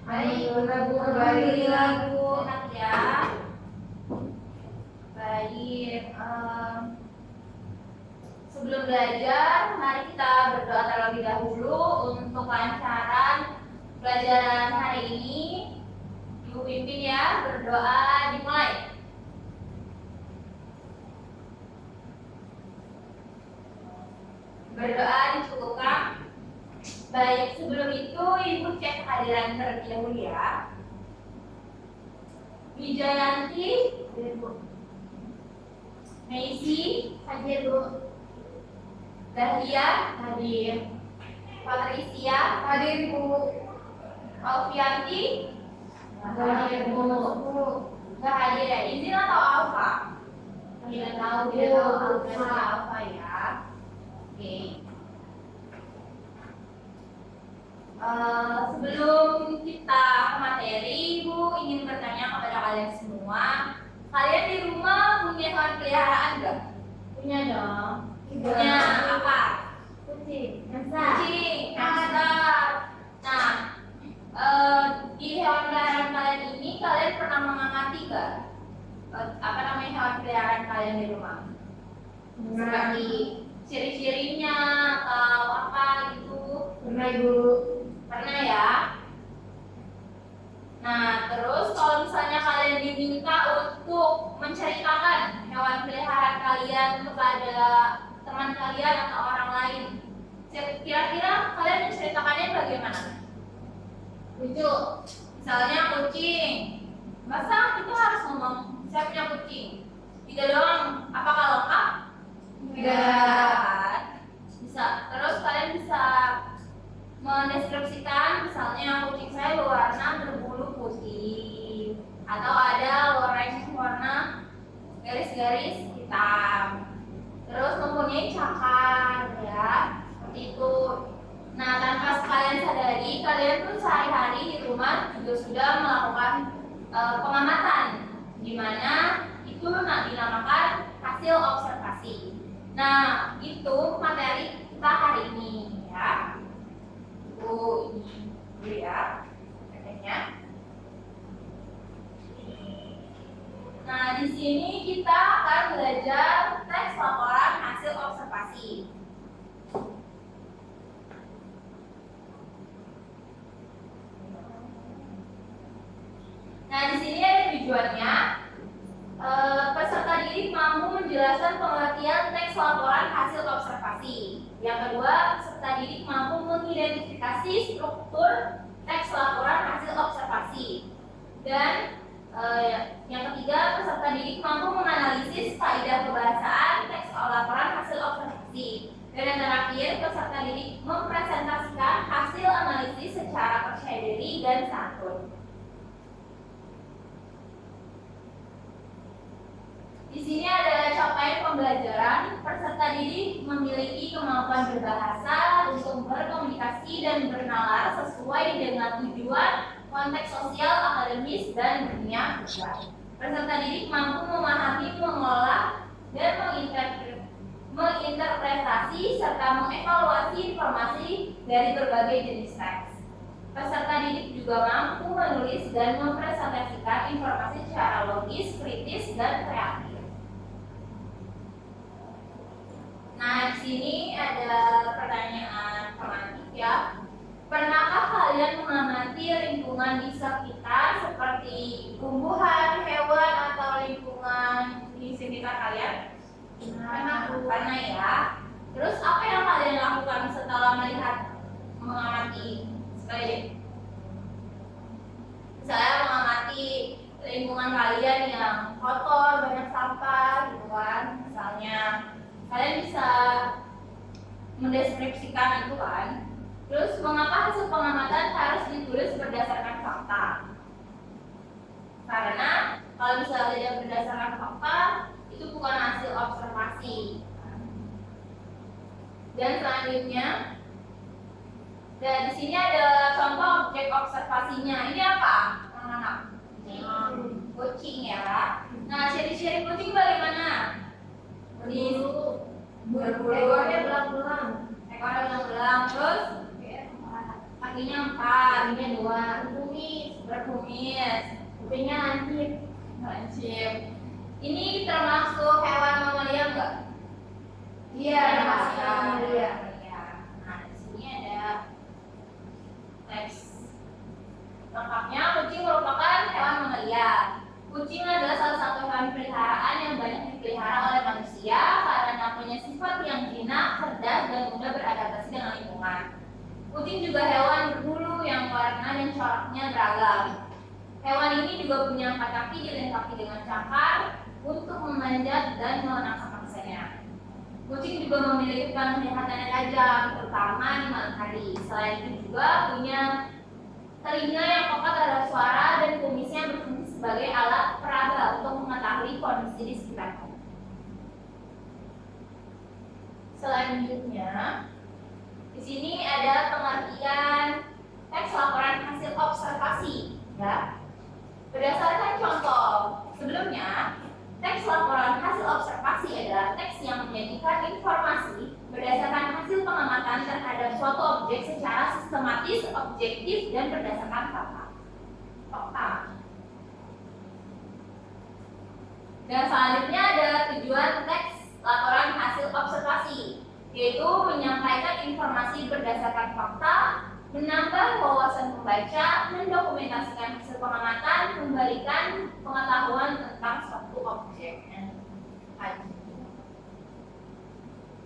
Baik, kembali lagu. Enak ya. Baik. Sebelum belajar, mari kita berdoa terlebih dahulu untuk lancaran pelajaran hari ini. Ibu pimpin ya, berdoa dimulai. Berdoa dicukupkan. Baik, sebelum itu Ibu cek kehadiran terlebih dahulu ya. Wijayanti, hadir Bu. Meisi, hadir Bu. Dahlia, hadir. Patricia, hadir Bu. Alfianti, hadir Bu. Nggak hadir ya, izin atau Alfa? Tidak tahu Alfa ya. Oke. Sebelum kita ke materi, Ibu ingin bertanya kepada kalian semua. Kalian di rumah punya hewan peliharaan nggak? Punya dong. Punya apa? Kucing. Kucing. Hamster. Nah, di hewan peliharaan kalian ini kalian pernah mengamati nggak? Apa namanya hewan peliharaan kalian di rumah? Seperti ciri-cirinya atau apa gitu? Pernah Ibu. Pernah ya. Nah, terus kalau misalnya kalian diminta untuk menceritakan hewan peliharaan kalian kepada teman kalian atau orang lain, kira-kira kalian menceritakannya bagaimana? Lucu. Misalnya kucing. Masa kita harus ngomong saya punya kucing? Tidak doang. Apakah lengkap? Tidak. Bisa. Terus kalian bisa mendeskripsikan, misalnya kucing saya berwarna berbulu putih atau ada warna garis-garis hitam, terus mempunyai cakar ya, seperti itu. Nah, tanpa kalian sadari, kalian tuh sehari-hari di rumah juga sudah melakukan pengamatan, di mana itu dinamakan hasil observasi. Nah, itu materi kita hari ini ya. Ini dulu ya materinya. Nah, di sini kita akan belajar teks laporan hasil observasi. Nah, di sini ada tujuannya. Peserta didik mampu menjelaskan pengertian teks laporan hasil observasi. Yang kedua, peserta didik mampu mengidentifikasi struktur teks laporan hasil observasi. Dan yang ketiga, peserta didik mampu menganalisis kaidah kebahasaan teks laporan hasil observasi. Dan yang terakhir, peserta didik mempresentasikan hasil analisis secara percaya diri dan santun. Di sini ada capaian pembelajaran. Peserta didik memiliki kemampuan berbahasa untuk berkomunikasi dan bernalar sesuai dengan tujuan, konteks sosial, akademis, dan dunia luar. Peserta didik mampu memahami, mengolah, dan menginterpretasi serta mengevaluasi informasi dari berbagai jenis teks. Peserta didik juga mampu menulis dan mempresentasikan informasi secara logis, kritis, dan kreatif. Nah, di sini ada pertanyaan formatif ya. Pernahkah kalian mengamati lingkungan di sekitar seperti tumbuhan, hewan, atau lingkungan di sekitar kalian? Pernah ya. Terus apa yang kalian lakukan setelah mengamati? Misalnya mengamati lingkungan kalian yang kotor, banyak sampah gitu kan. Misalnya kalian bisa mendeskripsikan itu kan. Terus mengapa hasil pengamatan harus ditulis berdasarkan fakta? Karena kalau misalnya tidak berdasarkan fakta, itu bukan hasil observasi. Dan selanjutnya, dan di sini ada contoh objek observasinya. Ini apa, anak-anak? Kucing ya. Nah, ciri-ciri kucing bagaimana? Ekornya belang-belang. Ekornya belang-belang. Terus kakinya 4, kakinya 2. berkumis. Kupingnya lancip. Ini termasuk hewan mamalia enggak? Iya, termasuk mamalia. Nah, di sini ada teks lengkapnya. Kucing merupakan hewan mamalia. Kucing adalah salah satu hewan peliharaan yang banyak dipelihara oleh manusia karena punya sifat yang jinak, cerdas, dan mudah beradaptasi dengan lingkungan. Kucing juga hewan berbulu yang warna dan coraknya beragam. Hewan ini juga punya 4 kaki dilengkapi dengan cakar untuk memanjat dan menangkap mangsanya. Kucing juga memiliki penglihatan yang tajam, terutama di malam hari. Selain itu juga punya telinga yang pekat terhadap suara dan kumisnya berfungsi sebagai alat peraba untuk mengetahui kondisi di sekitarnya. Selanjutnya, di sini ada pengertian teks laporan hasil observasi, ya. Berdasarkan contoh sebelumnya, teks laporan hasil observasi adalah teks yang menyajikan informasi berdasarkan hasil pengamatan terhadap suatu objek secara sistematis, objektif, dan berdasarkan fakta. Dan selanjutnya ada tujuan teks laporan hasil observasi, yaitu menyampaikan informasi berdasarkan fakta, menambah wawasan pembaca, mendokumentasikan hasil pengamatan, memberikan pengetahuan tentang suatu objek.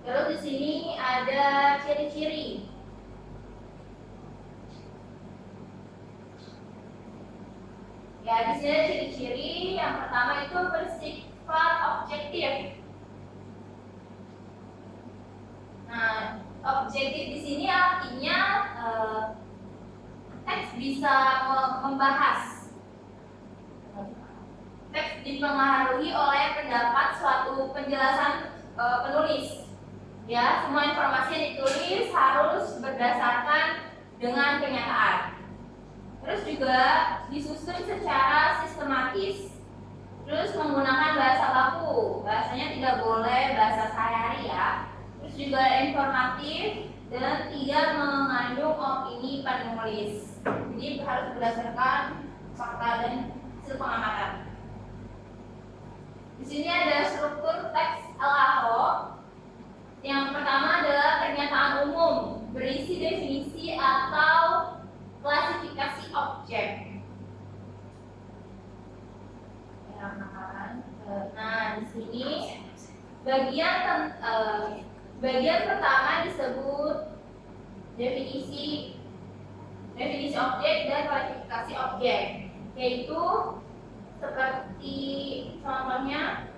Terus di sini ada ciri-ciri. Ya, di sini ada ciri-ciri. Yang pertama itu bersifat objektif. Nah, objektif di sini artinya teks bisa membahas. Teks dipengaruhi oleh pendapat suatu penjelasan penulis. Ya, semua informasi yang ditulis harus berdasarkan dengan kenyataan. Terus juga disusun secara sistematis. Terus menggunakan bahasa baku. Bahasanya tidak boleh bahasa sehari-hari ya. Terus juga informatif dan tidak mengandung opini penulis. Jadi harus berdasarkan fakta dan hasil pengamatan. Di sini ada struktur teks LAHO. Yang pertama adalah pernyataan umum berisi definisi atau klasifikasi objek. Nah, di sini bagian pertama disebut definisi objek dan klasifikasi objek, yaitu seperti contohnya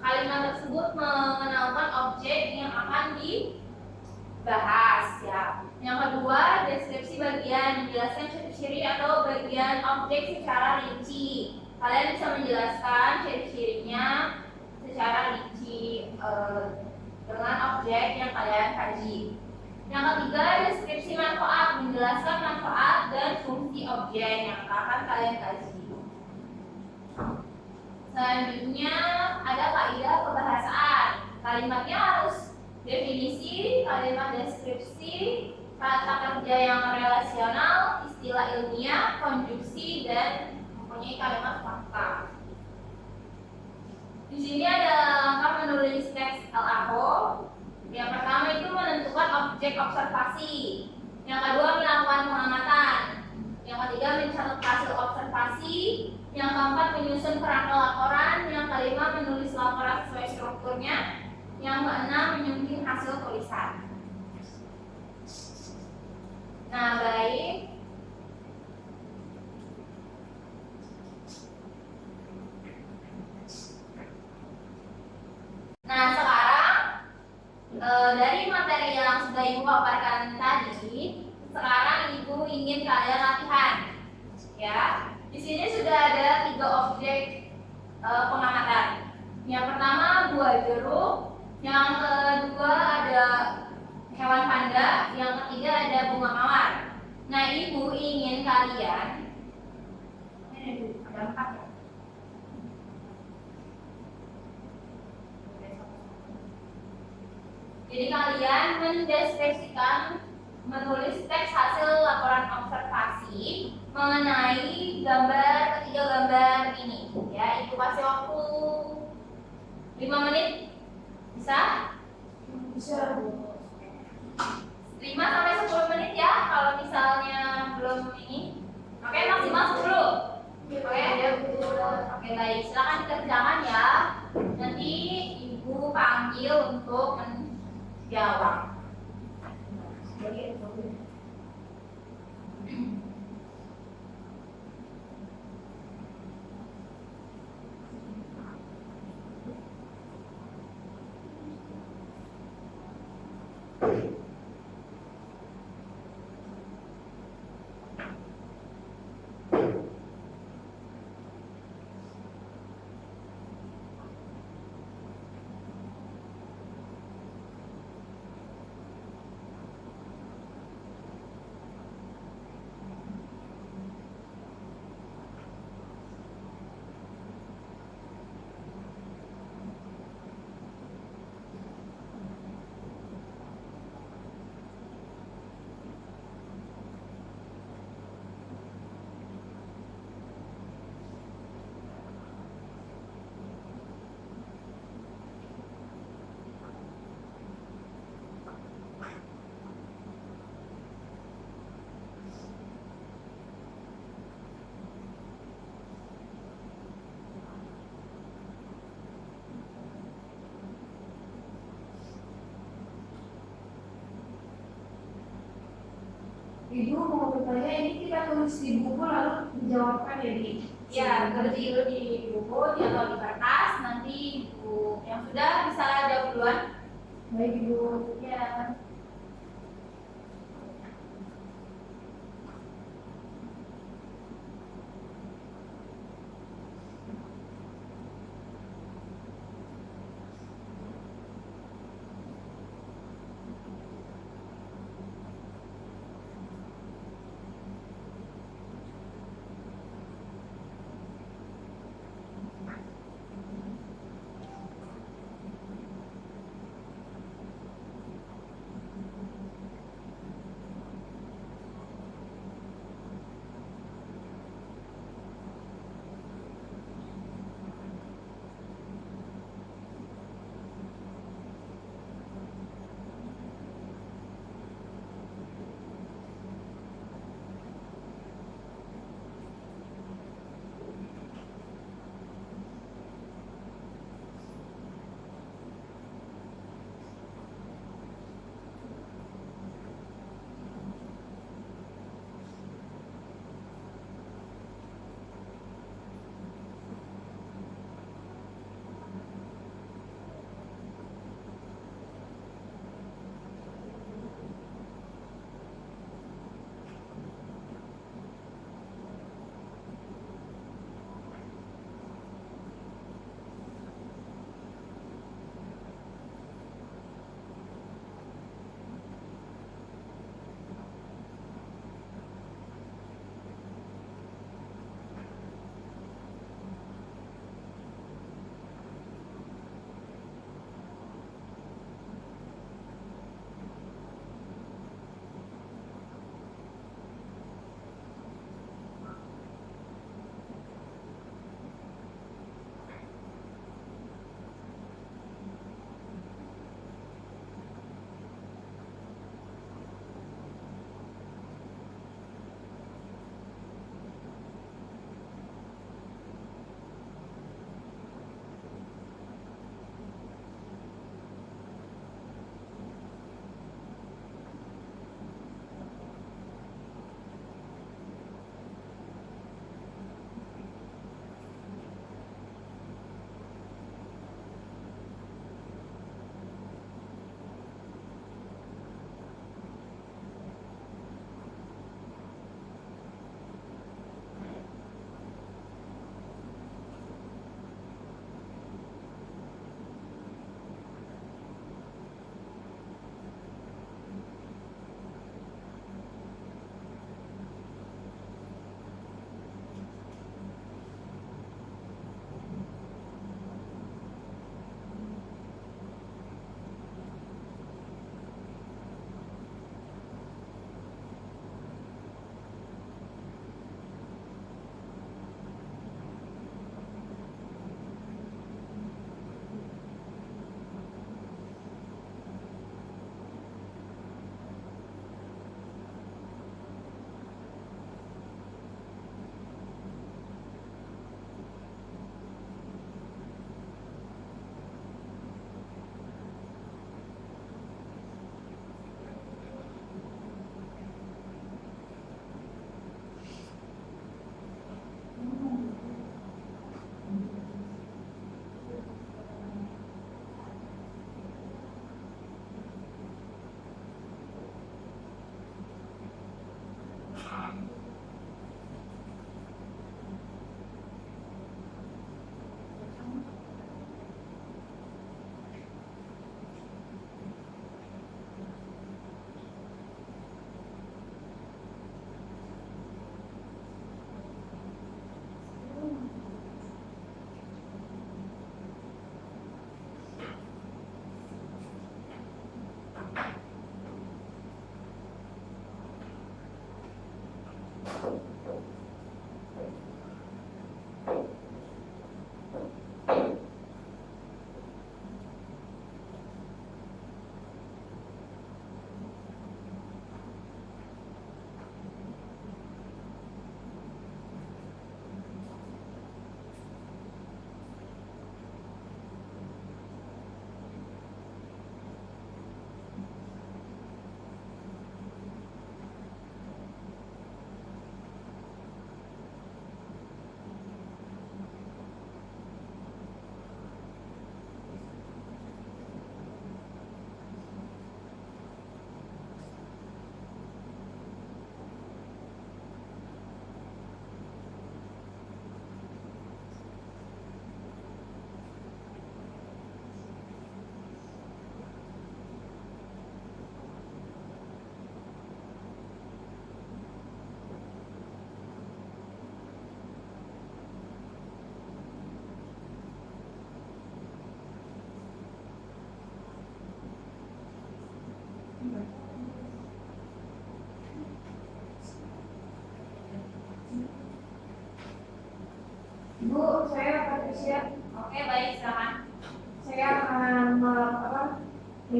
kalimat tersebut mengenalkan objek yang akan dibahas ya. Yang kedua, deskripsi bagian menjelaskan ciri-ciri atau bagian objek secara rinci. Kalian bisa menjelaskan ciri-cirinya secara rinci dengan objek yang kalian kaji. Yang ketiga, deskripsi manfaat, menjelaskan manfaat dan fungsi objek yang akan kalian kaji. Selanjutnya ada kaidah kebahasaan. Kalimatnya harus definisi, kalimat deskripsi, kata kerja yang relasional, istilah ilmiah, konjuksi, dan mempunyai kalimat fakta. Di sini ada langkah menulis teks LAHO. Yang pertama itu menentukan objek observasi. Yang kedua melakukan pengamatan. Yang ketiga mencatat hasil observasi. Yang keempat menyusun kerangka laporan. Yang kelima menulis laporan sesuai strukturnya. Yang keenam menyunting hasil tulisan. Nah, baik. Nah, sekarang dari materi yang sudah Ibu paparkan tadi, sekarang Ibu ingin kalian latihan. Ya, di sini sudah ada 3 objek pengamatan. Yang pertama buah jeruk, yang kedua ada hewan panda, yang ketiga ada bunga mawar. Nah, Ibu ingin kalian ada 4 ya. Jadi kalian mendeskripsikan, menulis teks hasil laporan observasi mengenai ketiga gambar ini ya. Ibu kasih waktu 5 menit. Bisa? Bisa. 5 sampai 10 menit ya kalau misalnya belum ini. Oke, maksimal 10. Oke, baik. Silakan dikerjakan ya. Nanti Ibu panggil untuk menjawab. Ibu mau bertanya, ini kita tulis di buku lalu dijawabkan ya di? Ya, tulis dulu di buku atau di kertas. Nanti Ibu yang sudah bisa jawab duluan. Baik Ibu. Ya.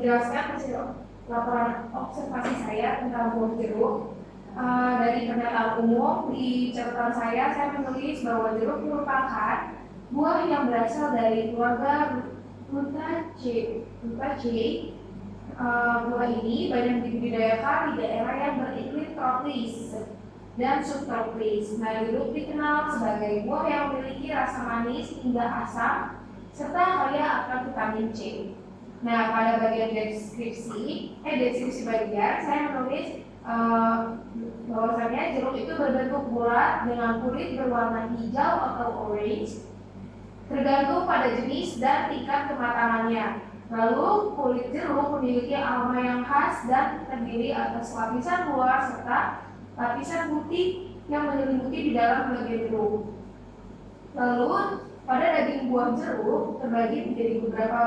menjelaskan hasil laporan observasi saya tentang buah jeruk. Dari pernyataan umum di catatan saya menulis bahwa jeruk merupakan buah yang berasal dari keluarga Rutaceae. Buah ini banyak dibudidayakan di daerah yang beriklim tropis dan subtropis. Nah, jeruk dikenal sebagai buah yang memiliki rasa manis hingga asam serta kaya akan vitamin C. Nah, pada bagian deskripsi bagian saya menulis bahwasanya jeruk itu berbentuk bulat dengan kulit berwarna hijau atau orange, tergantung pada jenis dan tingkat kematangannya. Lalu kulit jeruk memiliki aroma yang khas dan terdiri atas lapisan luar serta lapisan putih yang menyelimuti di dalam bagian jeruk. Lalu pada daging buah jeruk terbagi menjadi beberapa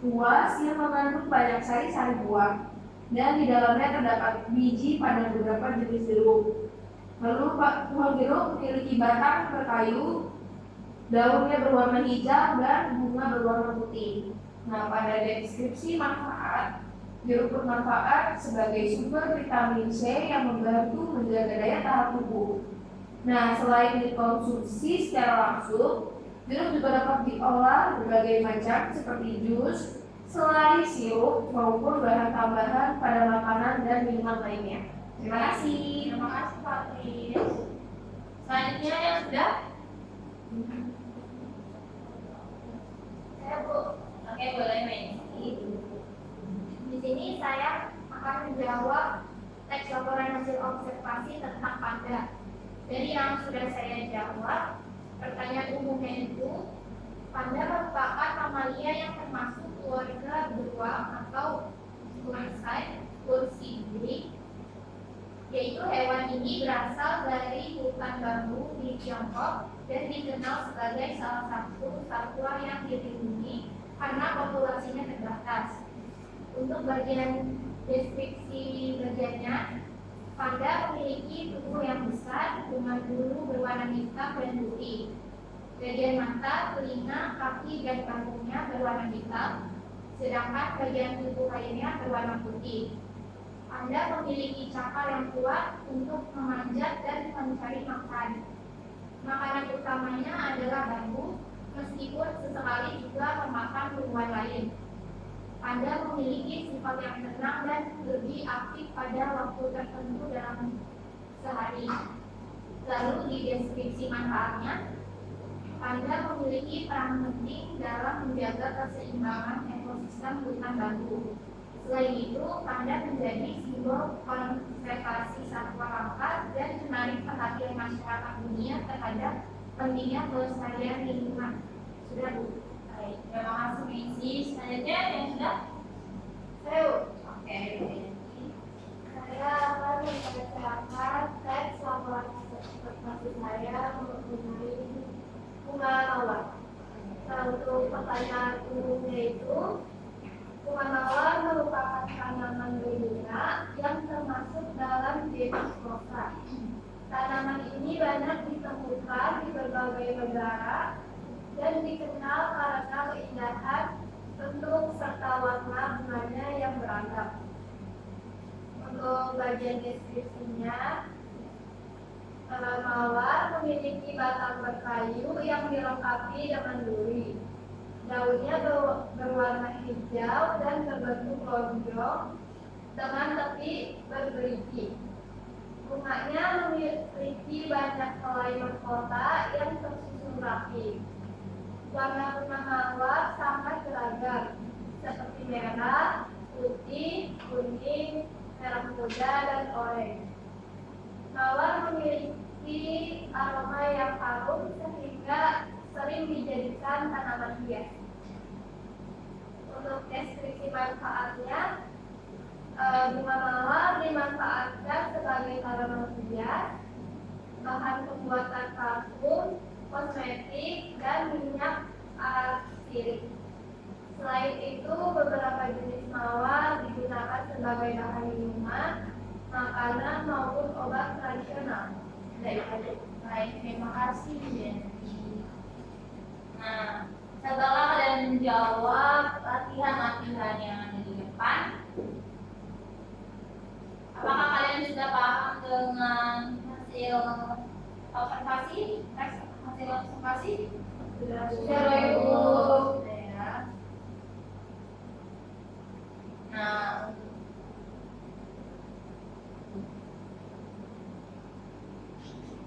ruas yang mengandung banyak sari-sari buah, dan di dalamnya terdapat biji pada beberapa jenis jeruk. Lalu buah jeruk memiliki batang berkayu, daunnya berwarna hijau dan bunga berwarna putih. Nah, pada deskripsi manfaat, jeruk bermanfaat sebagai sumber vitamin C yang membantu menjaga daya tahan tubuh. Nah, selain dikonsumsi secara langsung, jeruk juga dapat diolah berbagai macam seperti jus, selai, sirup, maupun bahan tambahan pada makanan dan minuman lainnya. Terima kasih. Terima kasih Pak Tris. Selanjutnya yang sudah? Saya Bu. Oke, boleh main. Di sini saya akan menjawab teks laporan hasil observasi tentang panda. Jadi yang sudah saya jawab, pertanyaan umumnya itu, panda merupakan mamalia yang termasuk keluarga beruang atau Ursidae, yaitu hewan ini berasal dari hutan bambu di Tiongkok dan dikenal sebagai salah satu satwa yang dilindungi karena populasinya terbatas. Untuk bagian deskripsi bagiannya, panda memiliki tubuh yang besar dengan bulu berwarna hitam dan putih. Bagian mata, telinga, kaki, dan kantungnya berwarna hitam, sedangkan bagian tubuh lainnya berwarna putih. Panda memiliki cakar yang kuat untuk memanjat dan mencari makan. Makanan utamanya adalah bambu, meskipun sesekali juga memakan tumbuhan lain. Panda memiliki sifat yang tenang dan lebih aktif pada waktu tertentu dalam sehari. Lalu di deskripsi manfaatnya, panda memiliki peran penting dalam menjaga keseimbangan ekosistem hutan bambu. Selain itu, panda menjadi simbol konservasi satwa langka dan menarik perhatian masyarakat dunia terhadap pentingnya kelestarian lingkungan. Sudah Bu? Baik, terima kasih Misi. Selanjutnya yang sudah? Saya Oke, Saya akan membacakan teks laporan observasi saya mengenai bunga mawar. Nah, untuk pertanyaan umumnya itu, bunga mawar merupakan tanaman berbunga yang termasuk dalam genus Rosa. Tanaman ini banyak ditemukan di berbagai negara dan dikenal karena keindahan bentuk serta warna bunganya yang beragam. Untuk bagian deskripsinya, mawar memiliki batang berkayu yang dilengkapi dengan duri. Daunnya berwarna hijau dan berbentuk lonjong dengan tepi bergerigi. Bunganya memiliki banyak helai mahkota yang tersusun rapi. Warna bunga mawar sangat beragam, seperti merah, putih, kuning, merah muda, dan oranye. Mawar memiliki aroma yang harum sehingga sering dijadikan tanaman hias. Untuk deskripsi manfaatnya, bunga mawar dimanfaatkan sebagai tanaman hias, bahan pembuatan parfum, kosmetik, dan minyak arsirik. Selain itu, beberapa jenis mawar digunakan sebagai bahan minuman, makanan maupun obat tradisional. Baik, terima kasih Jenny. Nah, setelah kalian menjawab latihan-latihan yang ada di depan, hasil observasi? Sudah Ibu. Ya.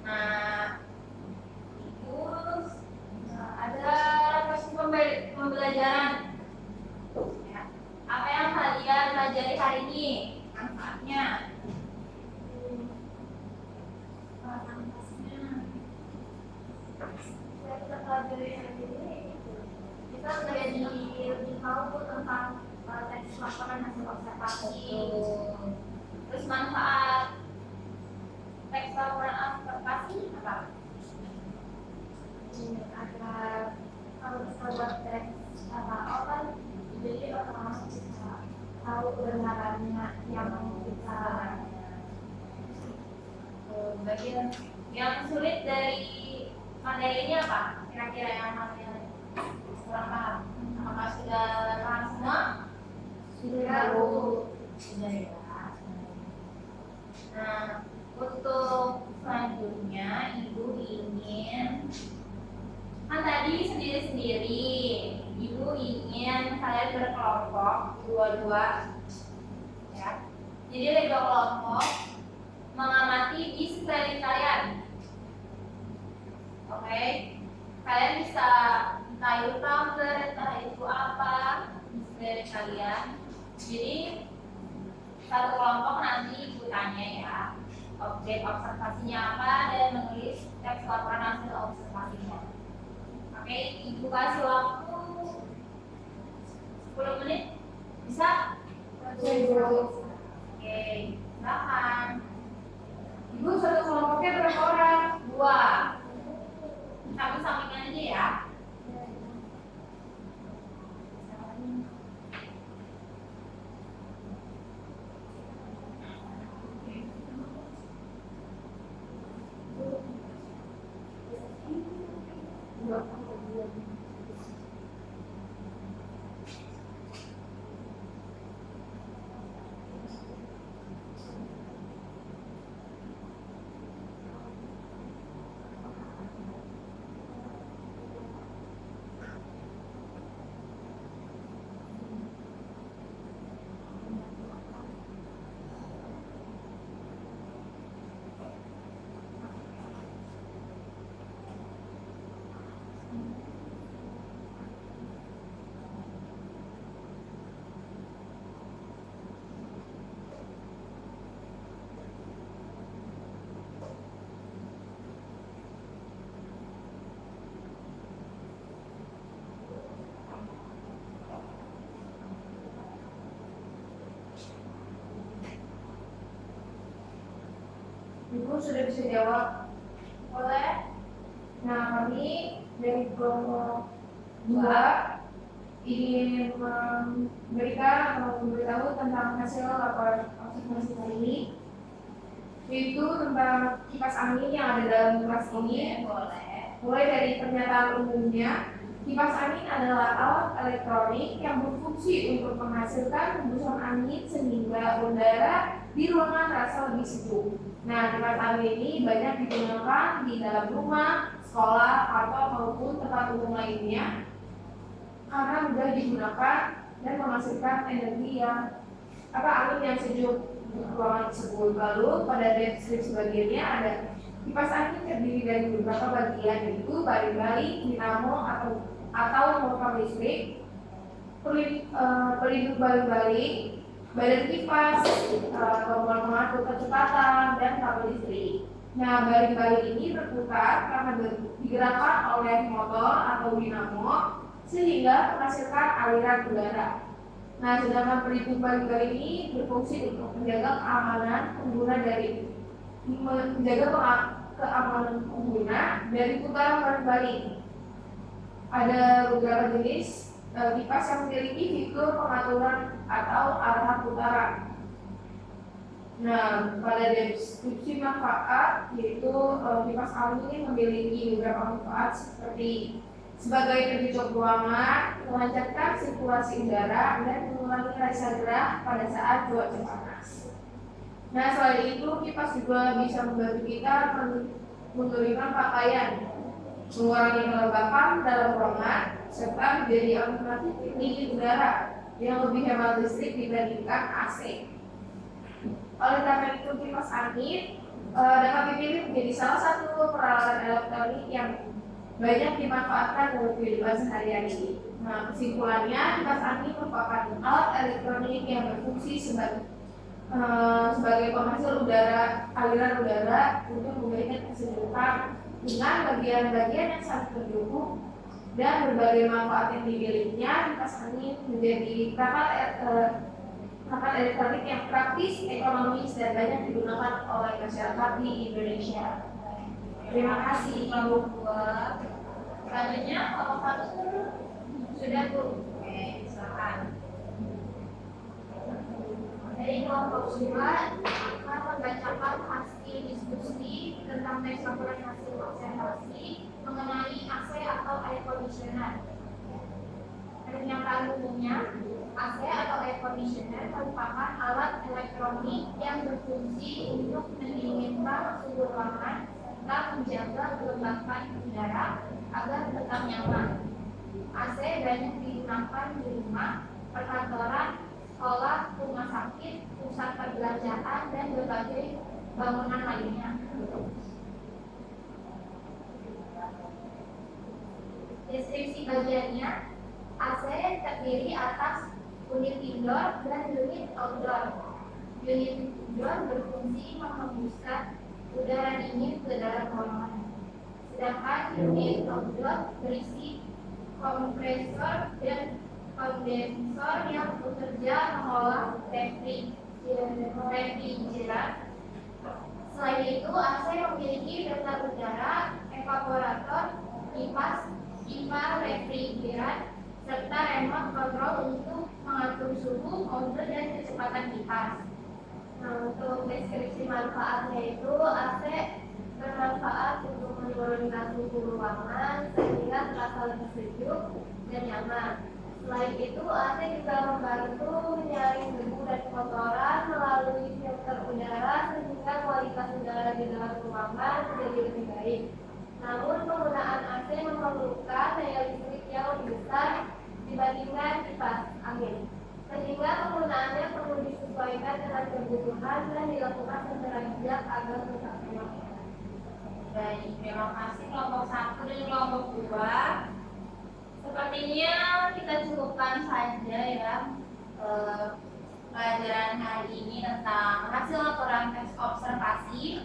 Nah, terus ada refleksi pembelajaran. Ya. Apa yang kalian pelajari hari ini? Manfaatnya. Kita pelajari hari ini, kita menjadi lebih tahu tentang teks laporan hasil observasi. Terus manfaat teks laporan observasi apa? Agar kalau kita buat teks kan jadi otomatis bisa tahu kebenarannya yang kita. Bagian yang sulit dari materi ini apa? Kira-kira yang kalian kurang paham? Apakah sudah paham semua? Sudah. Sudah ya. Nah, untuk selanjutnya Ibu ingin, kan tadi sendiri-sendiri, Ibu ingin kalian berkelompok dua-dua, ya. Jadi ada 2 kelompok mengamati di sekeliling kalian. Oke, kalian bisa entah itu tumbler, entah itu apa di sekeliling kalian. Jadi satu kelompok nanti Ibu tanya ya, objek observasinya apa dan menulis teks laporan hasil observasinya. Oke, Ibu kasih waktu 10 menit, bisa? Oke, silakan. Ibu satu kelompoknya berapa orang? 2. Satu sampingan aja ya. Ibu sudah bisa jawab? Boleh? Nah, kami dari kelompok 2 ingin memberikan atau memberitahu tentang hasil laporan observasi kali ini, yaitu tentang kipas angin yang ada dalam kelas ini. Boleh. Mulai dari pernyataan umumnya, kipas angin adalah alat elektronik yang berfungsi untuk menghasilkan hembusan angin sehingga udara di ruangan terasa lebih sejuk. Nah, kipas angin ini banyak digunakan di dalam rumah, sekolah, kantor maupun tempat umum lainnya karena mudah digunakan dan menghasilkan energi angin yang sejuk untuk ruangan tersebut. Lalu pada deskripsi bagiannya ada kipas angin terdiri dari beberapa bagian, yaitu baling-baling, dinamo atau motor listrik, pelindung baling-baling, badan kipas, tombol pengatur kecepatan, dan kabel listrik. Nah, baling-baling ini berputar karena digerakkan oleh motor atau dinamo sehingga menghasilkan aliran udara. Nah, sedangkan pelindung baling-baling ini berfungsi untuk menjaga keamanan pengguna dari putaran baling-baling. Ada beberapa jenis kipas yang memiliki fitur pengaturan atau arah putaran. Nah, pada deskripsi manfaat, yaitu kipas angin memiliki beberapa manfaat seperti sebagai penyejuk ruangan, melancarkan sirkulasi udara, dan mengurangi rasa gerah pada saat cuaca panas. Nah, selain itu kipas juga bisa membantu kita mengeringkan pakaian. mengurangi kelembapan dalam ruangan, serta menjadi alternatif pendingin udara yang lebih hemat listrik dibandingkan AC. Oleh karena itu, kipas angin dapat dipilih menjadi salah satu peralatan elektronik yang banyak dimanfaatkan dalam kehidupan sehari-hari. Nah, kesimpulannya, kipas angin merupakan alat elektronik yang berfungsi sebagai penghasil aliran udara untuk memberikan kesejukan dengan bagian-bagian yang saling mendukung dan berbagai manfaat yang dimilikinya. Kipas angin menjadi perangkat elektronik yang praktis, ekonomis, dan banyak digunakan oleh masyarakat di Indonesia. Terima kasih Ibu. Selanjutnya kelompok 1 sudah Bu. Oke, silakan. Dari kelompok 2 akan membacakan hasil diskusi tentang teks laporan hasil observasi mengenai AC atau air conditioner. Pernyataan umumnya, AC atau air conditioner merupakan alat elektronik yang berfungsi untuk mendinginkan suhu ruangan serta menjaga kelembapan udara agar tetap nyaman. AC banyak digunakan di rumah, perkantoran, sekolah, rumah sakit, pusat perbelanjaan, dan berbagai bangunan lainnya. Deskripsi bagiannya, AC terdiri atas unit indoor dan unit outdoor. Unit indoor berfungsi menghembuskan udara dingin ke dalam ruangan, sedangkan unit outdoor berisi kompresor dan kondensor yang bekerja mengolah refrigeran. Selain itu, AC memiliki filter udara, evaporator, kipas, pipa refrigeran, serta remote control untuk mengatur suhu, mode, dan kecepatan kipas. Nah, untuk deskripsi manfaatnya itu, AC bermanfaat untuk menurunkan suhu ruangan sehingga terasa lebih sejuk dan nyaman. Selain itu, AC juga membantu menyaring debu dan kotoran melalui filter udara sehingga kualitas udara di dalam ruangan menjadi lebih baik. Namun, penggunaan AC memerlukan daya listrik yang lebih besar dibandingkan kipas angin, sehingga penggunaannya perlu disesuaikan dengan kebutuhan dan dilakukan secara bijak agar tetap hemat. Baik, terima kasih kelompok 1 dan kelompok 2. Sepertinya kita cukupkan saja ya pelajaran hari ini tentang hasil laporan teks observasi.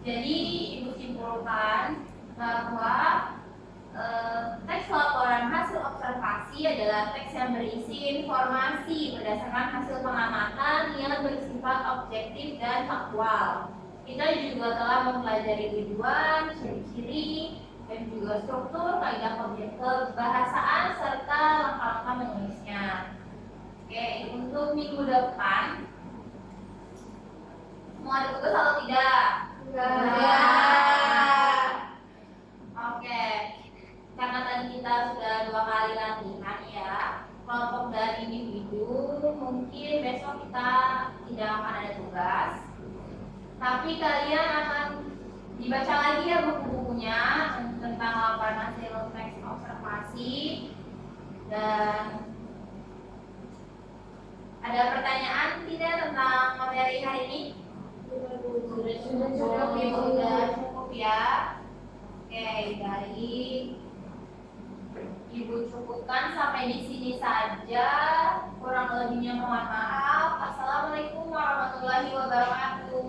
Jadi Ibu simpulkan bahwa teks laporan hasil observasi adalah teks yang berisi informasi berdasarkan hasil pengamatan yang bersifat objektif dan faktual. Kita juga telah mempelajari tujuan, ciri-ciri, dan juga struktur, kaidah kebahasaan, serta langkah-langkah menulisnya. Oke, untuk minggu depan mau ada tugas atau tidak? Enggak. Oke, karena tadi kita sudah 2 kali latihan ya, kelompok dan individu, mungkin besok kita tidak akan ada tugas, tapi kalian akan dibaca lagi ya buku-bukunya tentang laporan hasil teks observasi. Dan ada pertanyaan tidak tentang materi hari ini? Sudah cukup ya. Oke, baik. Ibu cukupkan sampai di sini saja. Kurang lebihnya mohon maaf. Assalamualaikum warahmatullahi wabarakatuh.